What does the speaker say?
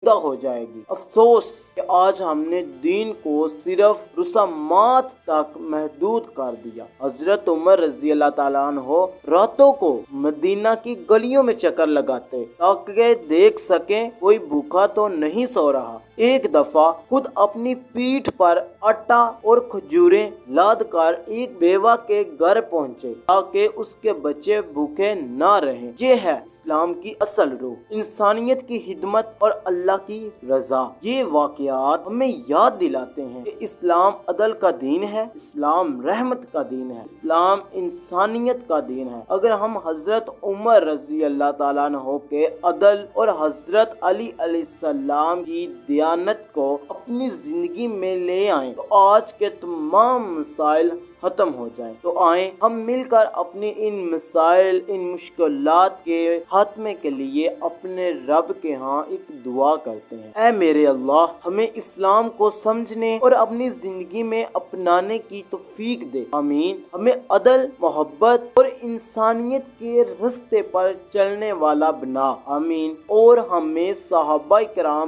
ہو جائے گی۔ افسوس کہ آج ہم نے دین کو صرف رسومات تک محدود کر دیا۔ حضرت عمر رضی اللہ تعالیٰ عنہ راتوں کو مدینہ کی گلیوں میں چکر لگاتے تاکہ دیکھ سکیں کوئی بھوکا تو نہیں سو رہا۔ ایک دفعہ خود اپنی پیٹھ پر آٹا اور کھجوریں لاد کر ایک بیوہ کے گھر پہنچے تاکہ اس کے بچے بھوکے نہ رہیں۔ یہ ہے اسلام کی اصل روح، انسانیت کی خدمت اور اللہ کی رضا۔ یہ واقعات ہمیں یاد دلاتے ہیں کہ اسلام عدل کا دین ہے، اسلام رحمت کا دین ہے، اسلام انسانیت کا دین ہے۔ اگر ہم حضرت عمر رضی اللہ تعالیٰ عنہ کے عدل اور حضرت علی علیہ السلام کی دیانت کو اپنی زندگی میں لے آئیں تو آج کے تمام مسائل ختم ہو جائیں۔ تو آئیں ہم مل کر اپنی ان مسائل، ان مشکلات کے خاتمے کے لیے اپنے رب کے ہاں ایک دعا کرتے ہیں۔ اے میرے اللہ، ہمیں اسلام کو سمجھنے اور اپنی زندگی میں اپنانے کی توفیق دے، آمین۔ ہمیں عدل، محبت اور انسانیت کے راستے پر چلنے والا بنا، آمین۔ اور ہمیں صحابہ کرام